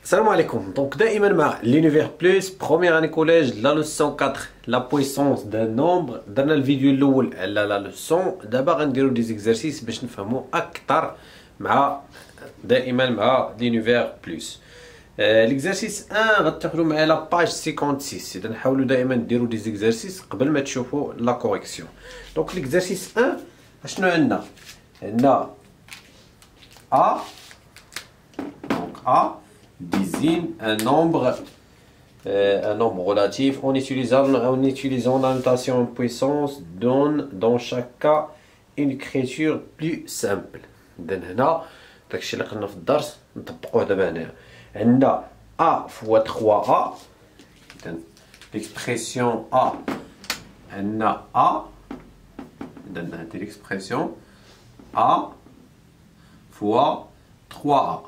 Salam alaikum. Donc, دائما l'univers plus, première année collège, la leçon 4, la puissance d'un nombre. Dans la vidéo الأول على la leçon, d'abord نديرو des exercices باش نفهمو أكثر مع دائما مع l'univers plus. L'exercice 1 غتاخدو معايا la page 56. إذا نحاولو دائما نديرو des exercices قبل ما تشوفو la correction. Donc l'exercice 1 اشنو عندنا؟ عندنا A. Donc A désigne un nombre relatif en utilisant la notation en puissance donne dans chaque cas une écriture plus simple. إذن هنا داكشي اللي قلنا في الدرس نطبقوه دابا هنايا. عندنا A fois 3A. إذن l'expression A عندنا A. إذن هذه l'expression A fois 3A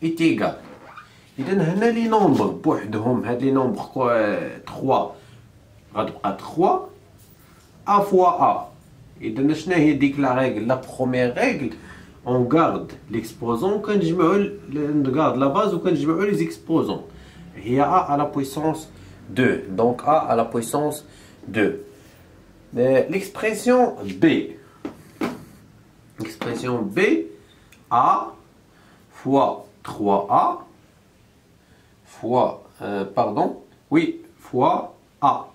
est égal. إذا هنا لي نومبر بوحدهم هاد لي نومبر 3 غتبقى 3 A fois A. إذا شنو هي ديك لا ريغل؟ لا بروميير ريغل اون غارد ليكسبوزون كنجمعو نغارد لا باز وكنجمعو لي زيكسبوزون هي A à la puissance 2. Donc A à la puissance 2. L'expression B. L'expression B, A fois 3A fois, fois A.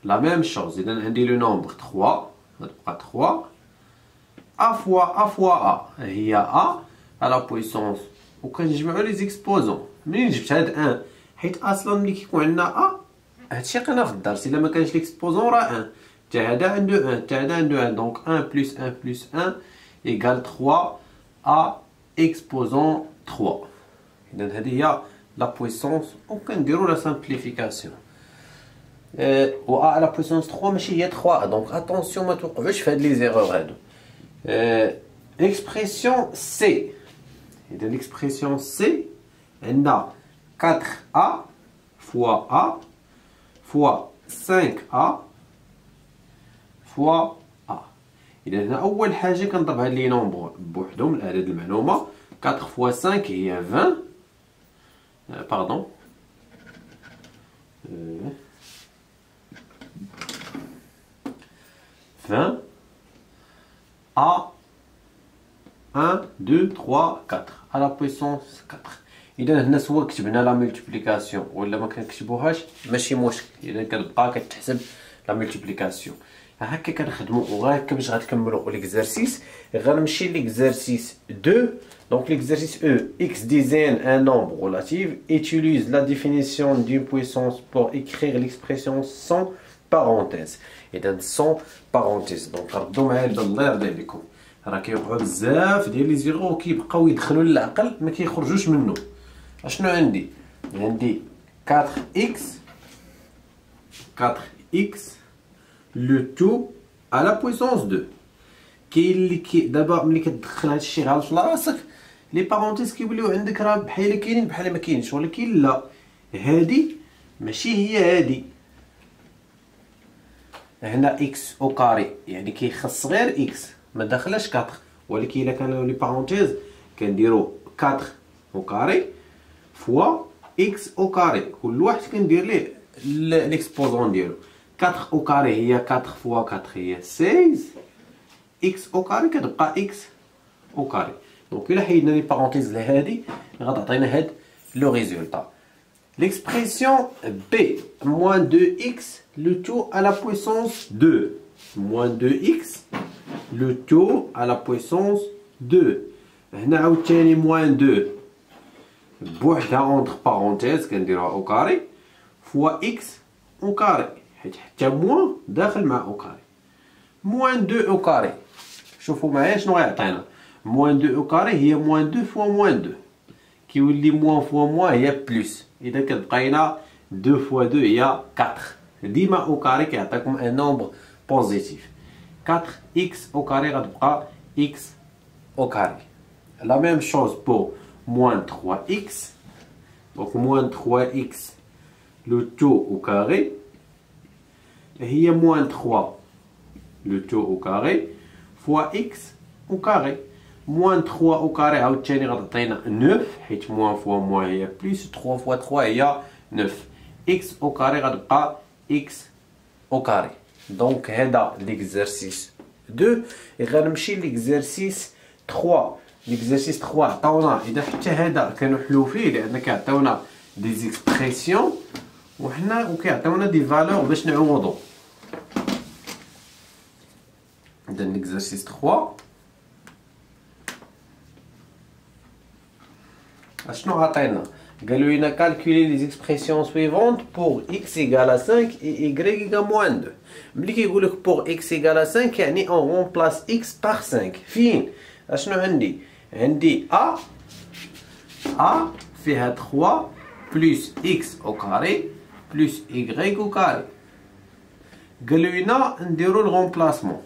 La même chose, il donne le nombre 3, 3, A fois A. Il y a A à la puissance. Ou quand je mets les exposants, mais je vais 1. حيت اصلا ملي كيكون عندنا A هادشي قلنا في الدرس الا ما كانش ليكسبوزون راه 1 حتى هذا عنده 1 حتى هذا عنده 1 دونك 1 plus 1 plus 1 égale 3 A exposant 3. إذن هذه هي la puissance وكنديرو la simplification. و A à la puissance 3 ماشي هي 3 دونك اتونسيون ما توقعوش في هاد لي زيرور هادو. L'expression C. إذن l'expression C عندنا 4A fois A fois 5A fois A. إذا هنا أول حاجة كنضرب هاد لي نومبر بوحدهم الأعداد المعلومة. 4 fois 5 هي 20. Pardon. 20 A 1, 2, 3, 4 à la puissance 4. إذا هنا سوا كتبنا لا ملتيبليكاسيون ولا ما كنكتبوهاش ماشي مشكل. إذا كتبقى كتحسب لا ملتيبليكاسيون. هكا كنخدمو وهكا باش غتكملو ليكزارسيس. غنمشي ليكزارسيس 2. Donc l'exercice E, x désigne un nombre relatif, utilise la définition d'une puissance pour écrire l'expression sans parenthèse. Et donc sans parenthèse. Donc ردوا معايا بالله يرضي عليكم. راه كيوقعوا بزاف ديال لي زيرو كيبقاو يدخلوا للعقل ما كيخرجوش منه. اشنو عندي؟ عندي 4x le tout à la puissance 2. كاين اللي دابا ملي كتدخل هذا الشيء غلط لراسك لي بارونتيز كيوليو عندك راه بحال كاينين بحال ما كاينش، ولكن لا هادي ماشي هي هادي. هنا اكس او كاري يعني كيخص غير اكس ما داخلاش 4، ولكن الا كانوا لي بارونتيز كنديرو 4 او كاري فوا اكس او كاري، كل واحد كندير ليه ليكسبوزون ديالو. 4 او كاري هي 4 فوا 4 هي 16 اكس او كاري كتبقى اكس او كاري. دونك الا حيدنا لي بارونتيز لهادي غتعطينا هاد لو ريزولطا. L'expression B moins 2x le tout à la puissance 2. Moins 2x le tout à la puissance 2. هنا عاوتاني moins 2 بوحدها entre parenthèses كنديروها او كاري فوا x او كاري حيت حتى موان داخل مع او كاري. moins 2 او كاري شوفوا معايا شنو غيعطينا. moins 2 او كاري هي moins 2 فوا moins 2 كيولي موان فوا موان هي بلس. اذا كتبقى لنا 2 فوا 2 هي 4. ديما او كاري كيعطيكم ان نومبر بوزيتيف. 4x او كاري غتبقى x او كاري. لا ميم شوز بور moins 3x. دونك moins 3x لو تو او كاري هي moins 3 le tout au carré fois x au carré. موان 3 او كاري عاوتاني غتعطينا 9 حيت موان فوا موان هي بليس 3 فوا 3 هي 9. اكس او كاري غتبقى اكس او كاري. دونك هذا ليكزارسيس 2. غنمشي ليكزارسيس 3. ليكزارسيس 3 عطاونا اذا حتى هذا كنحلو فيه لان كيعطيونا دي زيكسبرسيون وكيعطيونا دي فالور باش نعوضو. اذا ليكزارسيس 3 اشنو عطينا؟ قالوا لنا كالكولي لي زيكسبرسيون سويفونت بور x égale à 5 et y égale moins 2. ملي كيقول لك بور x égale à 5 يعني اون رومبلاس x par 5. فين اشنو عندي؟ عندي a فيها 3 بلس x او كاري بلس y او كاري. قالوا لنا نديرو الغومبلاسمون.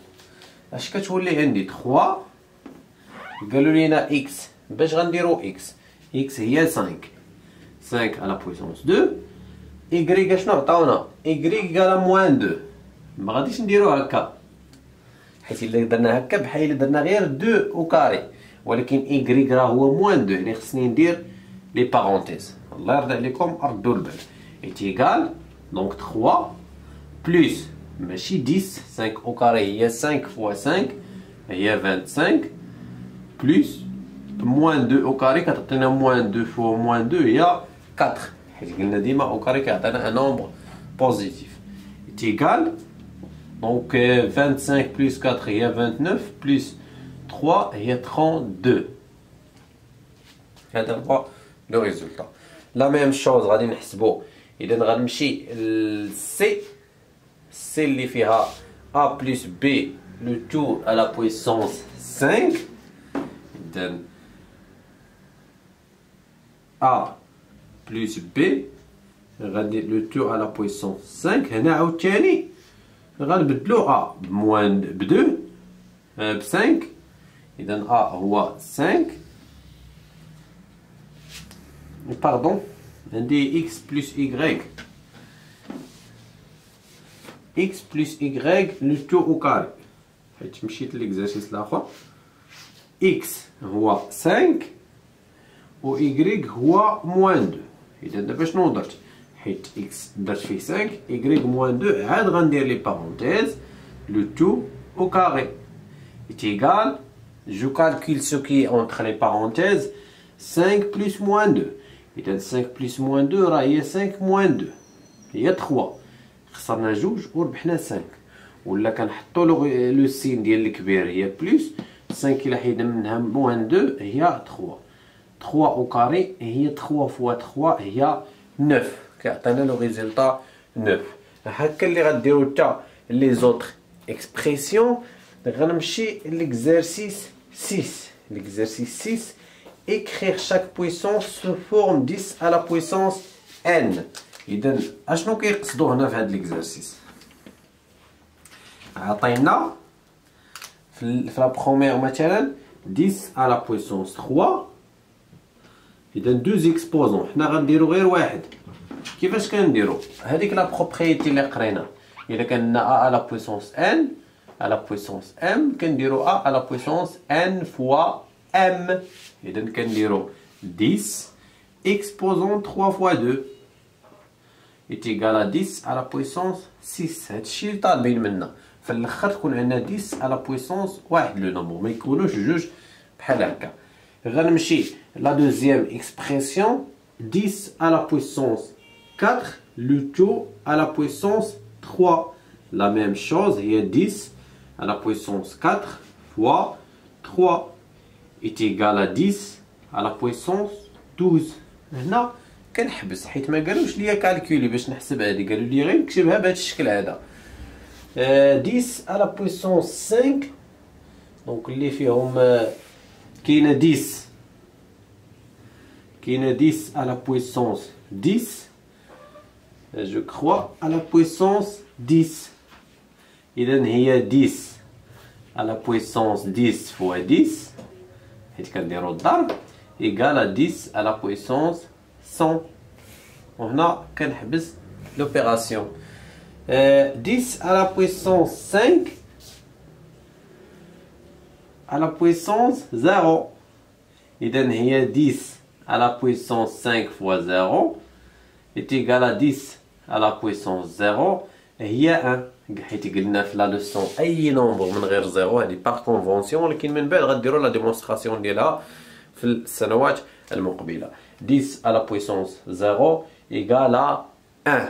اش كتولي عندي 3 قالوا لنا x باش غنديرو x هي 5 à la puissance 2. y اشنو عطاونا؟ y égale moins 2. ما غاديش نديرو هكا حيت الا درنا هكا بحال الا درنا غير 2 او كاري، ولكن y راه هو موان 2 يعني خصني ندير لي بارونتيز. الله يرضي عليكم ردوا البال. ايتيغال دونك 3 بلس ماشي 10 5 او كاري هي 5 فوا 5 هي 25 بلس موان 2 او كاري كتعطينا موان 2 فوا موان 2 هي 4 حيت قلنا ديما او كاري كيعطينا ان نومبر بوزيتيف. ايتيغال دونك 25 بلس 4 هي 29 بلس 3 هي 32. هذا هو لو ريزولتا. لا ميم شوز غادي نحسبو. اذا غنمشي للسي اللي فيها a بلس b لو تو à la puissance 5. اذا a بلس b غادي لو تو à la puissance 5. هنا عاوتاني غنبدلو a بموان ب 2 ب 5. اذا a هو 5 باردون عندي x بلس y x بلس y لو تو او كاري حيت مشيت ليكزارسيس الاخر. x هو 5 و y هو موان 2. اذا دابا شنو درت؟ حيت x درت فيه 5 y موان 2 عاد غندير لي بارونتيز لو تو au carré est égal, je calcule ce qui est entre les parenthèses, 5 plus moins 2. Et 5 plus moins 2 راه هي 5 moins 2 هي 3. خسرنا جوج وربحنا 5. ولا كنحطو لو سين ديال الكبير هي بلس 5 إلا حيدنا منها موان 2 هي 3. 3 au carré هي 3 fois 3 هي 9 كيعطينا لو ريزولتا 9. هكا اللي غديرو حتى لي زوطر اكسبرسيون. غنمشي l'exercice 6. L'exercice 6, écrire chaque puissance sous forme 10 à la puissance n. إذا أشنو كيقصدو هنا في هاد l'exercice؟ عطينا في لا بروميير مثلا 10 à la puissance 3. إذا دوز إكسبوزون حنا غنديرو غير واحد. كيفاش كنديرو؟ هاديك لا بروبريتي اللي قرينا إلا كان a à la puissance n à la puissance m كنديرو a à la puissance n fois m. إذا كنديرو 10 exposant 3 fois 2 est égal à 10 à la puissance 6. هادشي اللي طالبين منا. في الاخر تكون عندنا 10 à la puissance واحد لو نومبر ما يكونوش جوج بحال هكا. غنمشي la deuxième expression 10 à la puissance 4 le tout à la puissance 3. La même chose, il y a 10 à la puissance 4 fois 3 est égal à 10 à la puissance 12. هنا كنحبس حيت ما قالوش ليا كالكولي باش نحسب هادي، قالوا لي غير نكتبها بهذا الشكل هذا. 10 à la puissance 5 دونك اللي فيهم كاينه 10 à la puissance 10 je crois à la puissance 10. إذا هي 10 à la puissance 10 fois 10 حيت كنديرو الضرب égal à 10 à la puissance 100. وهنا كنحبس l'opération. 10 à la puissance 5 à la puissance 0. إذن هي 10 à la puissance 5 fois 0 est égal à 10 à la puissance 0 هي 1. حيت قلنا في لا لوسون أي نومبر من غير 0 هذه باغ كونفونسيون، ولكن من بعد غديروا لا ديمونستراسيون ديالها في السنوات المقبلة. 10 à la puissance 0 égale à 1.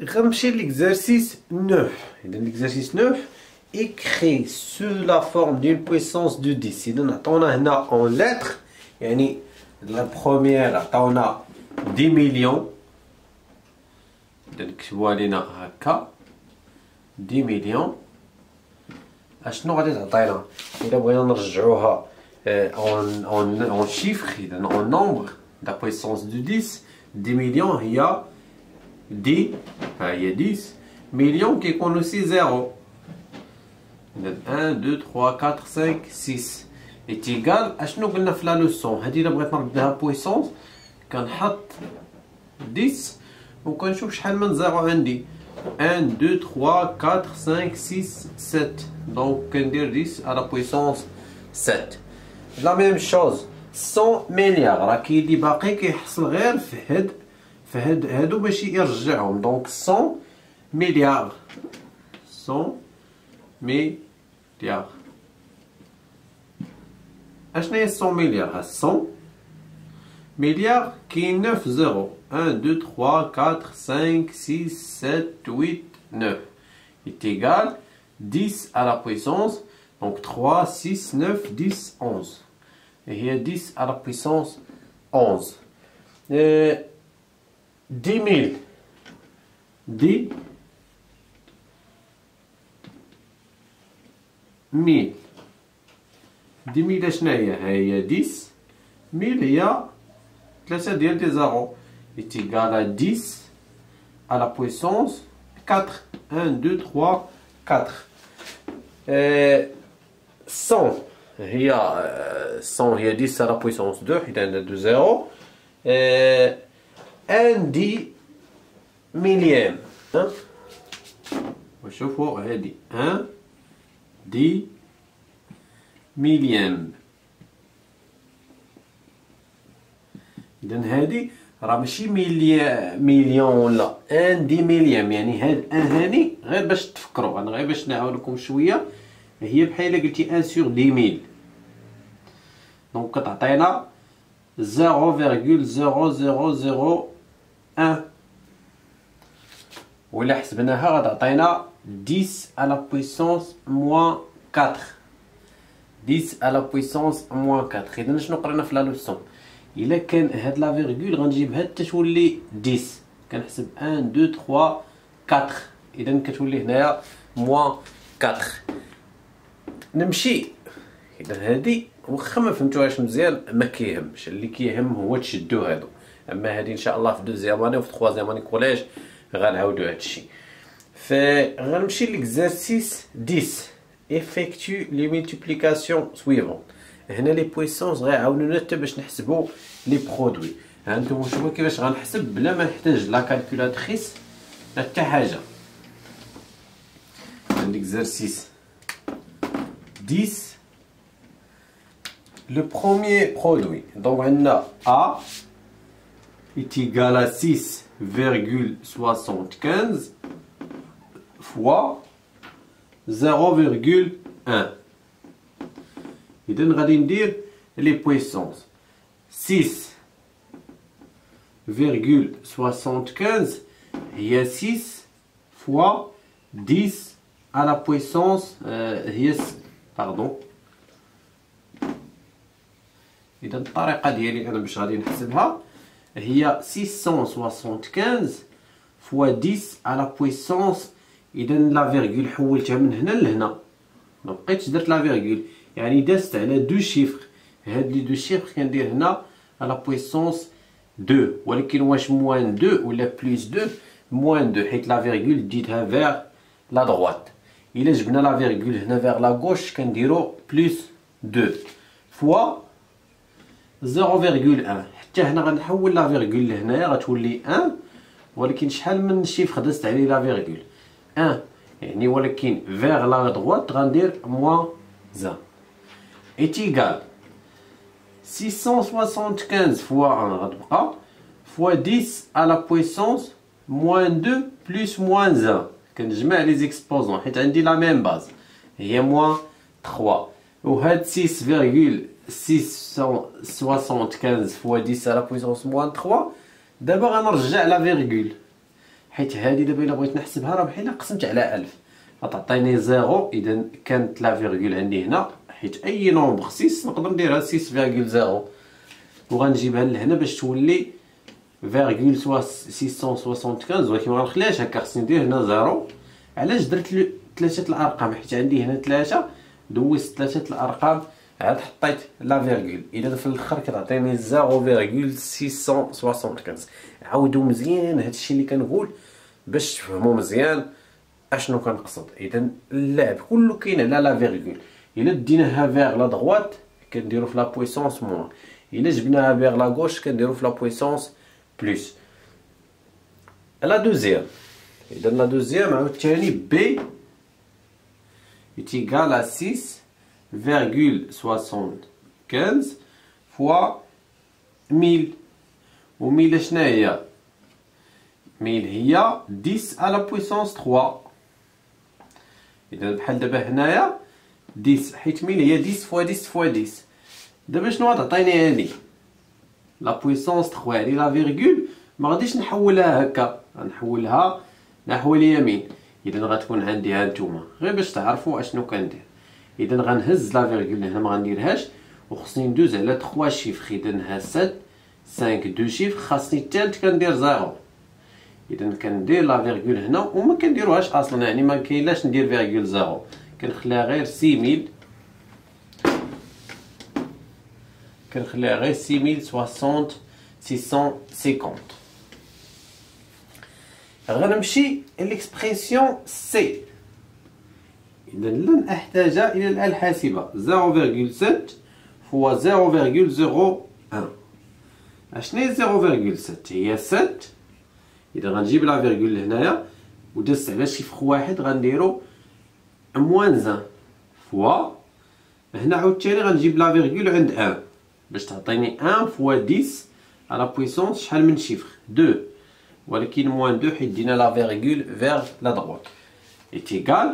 غنمشي l'exercice 9. إذن l'exercice 9 écrit sous la forme d'une puissance de 10. إذن عطونا هنا en lettres، يعني la première عطونا 10 millions. إذن نكتبوها لينا هكا 10 مليون. اشنو غادي تعطينا الا بغينا نرجعوها اون شيفر، اذا اون نومبر دا بويسونس دو 10. 10 مليون هي 10، ها هي 10 مليون كيكون اوسي زيرو. اذا 1 2 3 4 5 6 ايتيغال اشنو قلنا في لا لوسون هادي. الا بغيت نردها بويسونس كنحط 10 وكنشوف شحال من زيرو عندي. 1 2 3 4 5 6 7. Donc on dit 10 à la puissance 7. La même chose 100 مليار راه كيدي باقي كيحصل غير في هادو باش يرجعهم. دونك 100 مليار 100 مليار. اشنا هي 100 مليار؟ ها 100 مليار كاين 9 زيرو. 1 2 3 4 5 6 7 8 9 est égal 10 à la puissance, donc 3 6 9 10 11. Et il y a 10 à la puissance 11. 10 000 10 000 10 000 اشنا هي 10 1000 هي 3 ديال دي زيرو est égal à 10 à la puissance 4. 1 2 3 4. 100 هي 100 هي 10 à la puissance 2 حيت عندنا 2 زيرو. 1 10 مليون. وشوفوا هادي 1 10 مليون. إذا هادي راه ماشي مليون ولا 1 10 مليون، يعني هاد هاني غير باش تفكروا، انا غير باش نعاونكم شويه. هي بحال قلتي 1 sur 10 000. دونك كتعطينا 0,0001. ولا حسبناها غتعطينا 10 à la puissance moins 4. 10 à la puissance moins 4. إذا شنو قرينا في لا لوسون؟ إلا كان هاد لا فيرغول غنجيبها حتى تولي 10. كنحسب 1 2 3 4. إذا كتولي هنايا موان 4. نمشي. إذا هادي واخا ما فهمتوهاش مزيان ما كيهمش، اللي كيهم هو تشدو هادو. أما هادي إن شاء الله في دوزيام اني وفي تخوازيام اني كوليج غنعاودو هادشي. غنمشي ليكزارسيس 10. effectue les multiplications suivantes. هنا لي بويسونس غيعاونونا حتى باش نحسبوا لي برودوي. ها انتم شوفوا كيفاش غنحسب بلا ما نحتاج لا كالكولاتريس حتى حاجه. ليكزارسيس 10. le premier produit donc عندنا A est égal à 6,75 fois 0,1. إذن غادي ندير لي بويسونس 6,75 هي 6 fois 10 à la puissance هي pardon. إذا الطريقة ديالي أنا باش غادي نحسبها هي 675 fois 10 à la puissance. إذا لا فيرغول حولتها من هنا لهنا، مبقيتش درت لا فيرغول، يعني دازت على دو شيفر. هاد لي دو شيفر كندير هنا على بويسونس 2، ولكن واش موان 2 ولا بلوس 2؟ موان 2 حيت لا فيرغول ديتها فيغ لا دروات. إلا جبنا لا فيرغول هنا فيغ لا غوش كنديرو بلوس 2 فوا 0,1. حتى هنا غنحول لا فيرغول لهنايا غتولي 1، ولكن شحال من شيفر دازت عليه لا فيرغول 1 يعني، ولكن فيغ لا دروات غندير موان 1. est égal 675 fois 1 غتبقى fois 10 à la puissance moins 2 plus moins 1. كنجمع لي زيكسبوزون حيت عندي لا ميم باز هي موان 3 وهاد 6,675 fois 10 à la puissance moins 3 دابا غنرجع لا فيرغول حيت هادي دابا الا بغيت نحسبها راه بحال قسمت على 1000 غتعطيني 0. اذا كانت لا فيرغول عندي هنا حيت اي نومبر 6 نقدر نديرها 6,0 وغنجيبها لهنا باش تولي فيرغول 675 ولكن ما غنخليهاش هكا خصني ندير هنا 0. علاش درت ثلاثه الارقام حيت عندي هنا 3 دوزت ثلاثه الارقام عاد حطيت لا فيرغول. اذا في الاخر كتعطيني 0,675. عاودوا مزيان هادشي اللي كنقول باش تفهموا مزيان اشنو كنقصد. اذا اللعب كله كاين على لا فيرغول. الا ديناها فيغ لا دغوات كنديرو في لا بويسونس موان، الا جبناها فيغ لا غوش كنديرو في لا بويسونس بلس. لا دوزيام، اذا لا دوزيام عاوتاني بي est égal à 6,75 fois 1000 و 1000 شنا هي 1000 هي 10 à la puissance 3. اذا بحال دابا هنايا 10 حيت 1000 هي 10 fois 10 fois 10. دابا شنو غتعطيني هادي لا بويسونس 3 يعني لا فيرغول ما غاديش نحولها هكا غنحولها نحو اليمين. اذا غتكون عندي ها نتوما غير باش تعرفوا اشنو كندير. اذا غنهز لا فيرغول هنا ما غنديرهاش وخصني ندوز على 3 شيفر. اذا ها 7 5 2 شيفر خاصني الثالث كندير 0. اذا كندير لا فيرغول هنا وما كنديروهاش اصلا يعني ما كاينلاش ندير فيرغول 0 كنخليها غير 6000 كنخليها غير 650. غنمشي ليكسبريسيون سي. اذا لن احتاج الى الآلة الحاسبة 0,7 فوا 0,01. اشنو هي 0,7 هي 7. اذا غنجيب لا فيرغول لهنايا ودزت على شيفر واحد غنديرو موان 1 فوا هنا عاوتاني غنجيب لا فيرغول عند 1 باش تعطيني 1 فوا 10 على بويسونس شحال من شيفر 2 ولكن موان 2 حيت دينا لا فيرغول فيغ لا دغوات est égal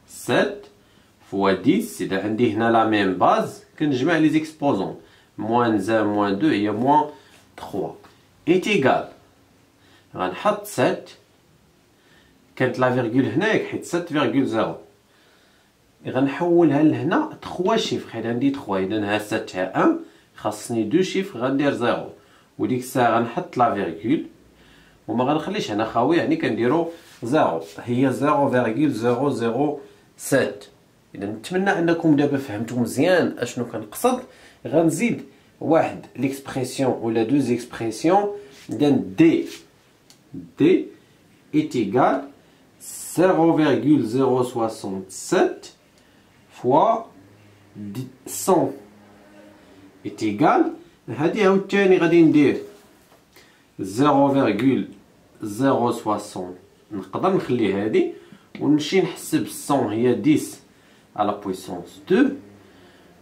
7 فوا 10. اذا عندي هنا لا ميم باز كنجمع لي زيكسبوزون موان 1 موان 2 هي موان 3 est égal غنحط 7 كانت لا فيرغول هنايا حيت 7,0 غنحولها لهنا 3 شيفر حيت عندي 3. اذا ها 7 ها 1 خاصني 2 شيفر غندير 0 وديك الساعه غنحط لا فيرغول وما غنخليش هنا خاوي يعني كنديرو 0 هي 0,007. اذا نتمنى انكم دابا فهمتوا مزيان اشنو كنقصد. غنزيد واحد ليكسبريسيون ولا دو زيكسبريسيون. اذا دي est égal 0,067 fois 100 est égal هادي عاوتاني غادي ندير 0,060. نقدر نخلي هادي ونمشي نحسب 100 هي 10 على بويسونس 2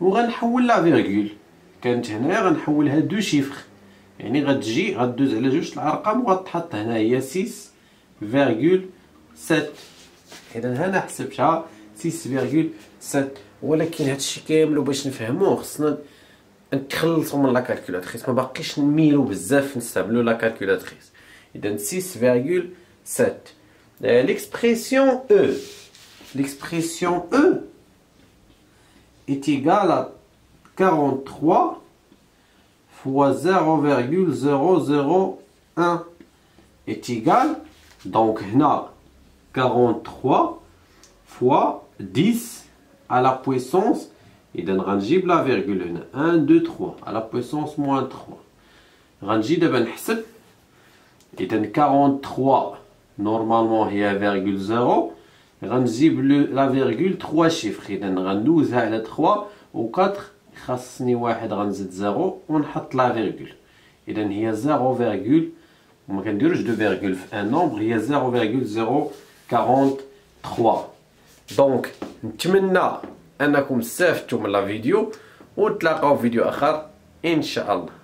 وغنحول لا فيرغول كانت هنايا غنحولها 2 شيفر يعني غتجي غدوز على جوج الارقام وغتحط هنا هي 6,7. اذا هنا حسبتها 6,7 ولكن هادشي كامل باش نفهموه خصنا نتخلصوا من لا كالكولاتريس ما باقيش نميلو بزاف نستعملوا لا كالكولاتريس. اذا 6,7 l'expression E est égale à 43 fois 0,001 est égal donc هنا 43 fois 10 à la puissance. إذا غنجيب لا فيرغول هنا 1 2 3 على بويسونس موان 3 غنجي دابا نحسب. إذا 43 نورمالمون هي فيرغول 0 غنجيب لا فيرغول 3 شيفر. إذا غندوزها على 3 و 4 خاصني واحد غنزيد 0 ونحط لا فيرغول. إذا هي 0, وما كنديروش دو فيرغول في ان نومبر هي 0,043. دونك نتمنى انكم استفدتوا من لا فيديو ونتلاقاو في فيديو اخر ان شاء الله.